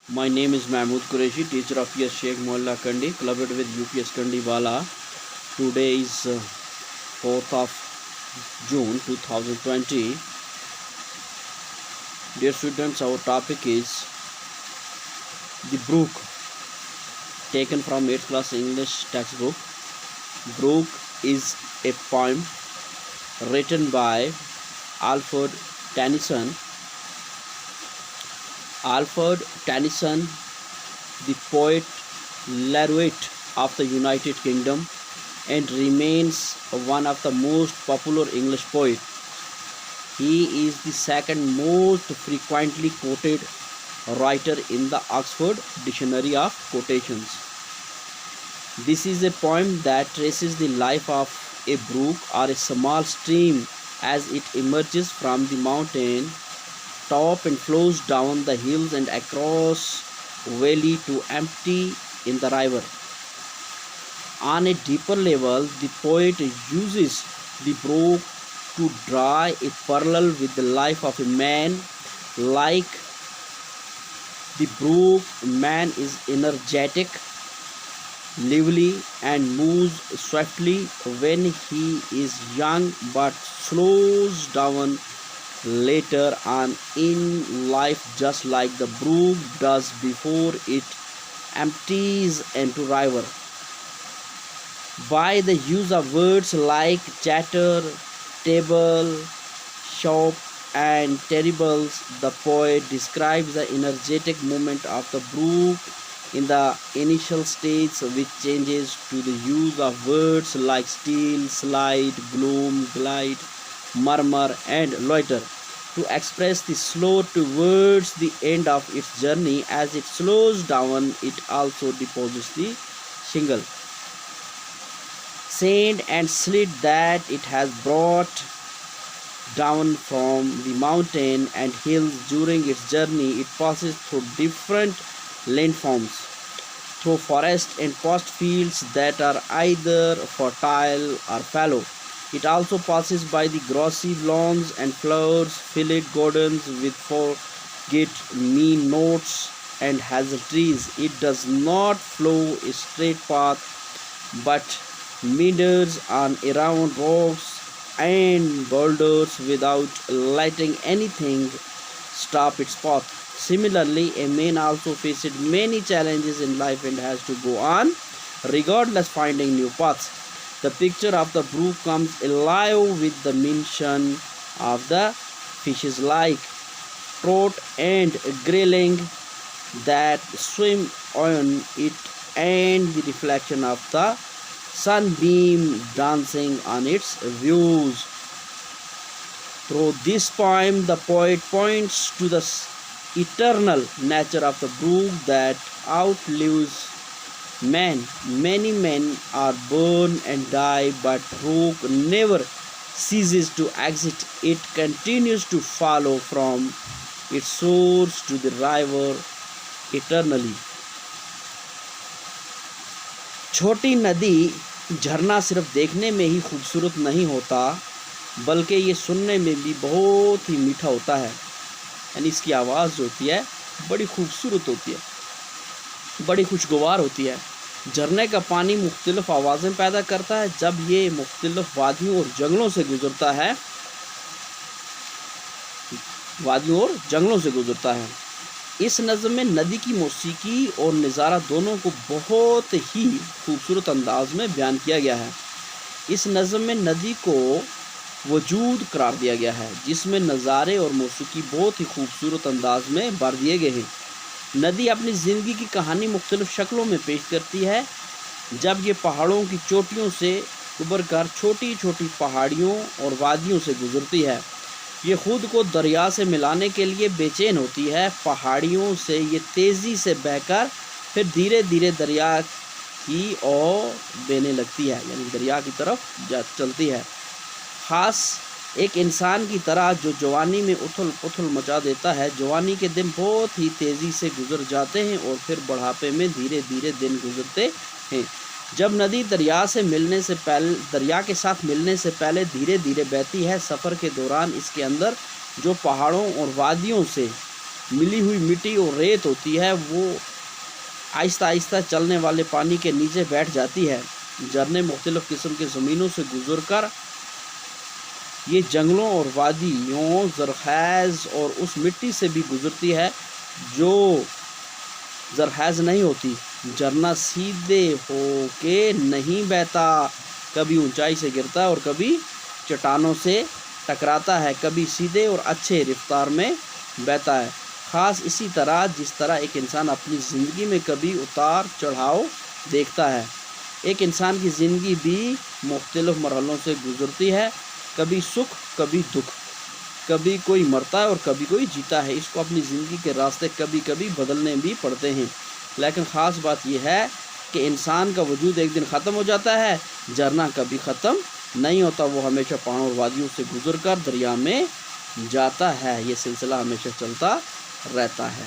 My name is Mahmood Qureshi, teacher of PS Sheikh Molla Kandi, collaborated with UPS Kandiwala. Today is 4th of June 2020. Dear students, our topic is the Brook, taken from 8th class English textbook. Brook is a poem written by Alfred Tennyson. Alfred Tennyson, the poet laureate of the United Kingdom, and remains one of the most popular English poets. He is the second most frequently quoted writer in the Oxford Dictionary of Quotations. This is a poem that traces the life of a brook or a small stream as it emerges from the mountain top and flows down the hills and across valley to empty in the river. On a deeper level, the poet uses the brook to draw a parallel with the life of a man. Like the brook, man is energetic, lively, and moves swiftly when he is young, but slows down later on in life, just like the brook does before it empties into river. By the use of words like chatter, table, shop, and terribles, the poet describes the energetic movement of the brook in the initial stage, which changes to the use of words like still, slide, gloom, glide, murmur, and loiter to express the slow towards the end of its journey. As it slows down, it also deposits the shingle, sand, and sleet that it has brought down from the mountain and hills. During its journey, it passes through different landforms, through forests and past fields that are either fertile or fallow. It also passes by the grassy lawns and flower-filled gardens with forget-me nots and hazel trees. It does not follow a straight path, but meanders on around rocks and boulders without letting anything stop its path. Similarly, a man also faced many challenges in life and has to go on regardless, finding new paths. The picture of the brook comes alive with the mention of the fishes like trout and grayling that swim on it, and the reflection of the sunbeam dancing on its views. Through this poem, the poet points to the eternal nature of the brook that outlives man. Many men are born and die, but brook never ceases to exist. It continues to follow from its source to the river eternally. छोटी नदी झरना सिर्फ देखने में ही खूबसूरत नहीं होता, बल्कि ये सुनने में भी बहुत ही मीठा होता है। यानी इसकी आवाज़ जो होती है बड़ी खूबसूरत होती है, बड़ी खुशगवार होती है। झरने का पानी मुख्तलिफ आवाज़ें पैदा करता है जब ये मुख्तलिफ वादियों और जंगलों से गुज़रता है, इस नज़्म में नदी की मौसीकी और नज़ारा दोनों को बहुत ही खूबसूरत अंदाज में बयान किया गया है। इस नज़्म में नदी को वजूद करार दिया गया है, जिसमें नज़ारे और मौसीकी बहुत ही खूबसूरत अंदाज में भर दिए गए हैं। नदी अपनी ज़िंदगी की कहानी मुख्तलिफ शक्लों में पेश करती है। जब ये पहाड़ों की चोटियों से उबर कर छोटी छोटी पहाड़ियों और वादियों से गुजरती है, ये खुद को दरिया से मिलाने के लिए बेचैन होती है। पहाड़ियों से ये तेज़ी से बहकर फिर धीरे धीरे दरिया की ओर बहने लगती है, यानी दरिया की तरफ चलती है। ख़ास एक इंसान की तरह जो जवानी में उथल पुथल मचा देता है। जवानी के दिन बहुत ही तेज़ी से गुजर जाते हैं और फिर बुढ़ापे में धीरे धीरे दिन गुजरते हैं। जब नदी दरिया के साथ मिलने से पहले धीरे धीरे बहती है, सफ़र के दौरान इसके अंदर जो पहाड़ों और वादियों से ملی ہوئی مٹی اور ریت ہوتی ہے وہ آہستہ آہستہ چلنے والے پانی کے نیچے بیٹھ جاتی ہے۔ جھرنے مختلف قسم کے زمینوں سے گزر کر یہ جنگلوں اور وادیوں، زرخیز اور اس مٹی سے بھی گزرتی ہے جو زرخیز نہیں ہوتی۔ جھرنا سیدھے ہو کے نہیں بہتا، کبھی اونچائی سے گرتا ہے اور کبھی چٹانوں سے ٹکراتا ہے، کبھی سیدھے اور اچھے رفتار میں بہتا ہے۔ خاص اسی طرح جس طرح ایک انسان اپنی زندگی میں کبھی اتار چڑھاؤ دیکھتا ہے، ایک انسان کی زندگی بھی مختلف مرحلوں سے گزرتی ہے، کبھی سکھ کبھی دکھ، کبھی کوئی مرتا ہے اور کبھی کوئی جیتا ہے۔ اس کو اپنی زندگی کے راستے کبھی کبھی بدلنے بھی پڑتے ہیں، لیکن خاص بات یہ ہے کہ انسان کا وجود ایک دن ختم ہو جاتا ہے، جھرنا کبھی ختم نہیں ہوتا، وہ ہمیشہ پہاڑوں اور وادیوں سے گزر کر دریا میں جاتا ہے، یہ سلسلہ ہمیشہ چلتا رہتا ہے۔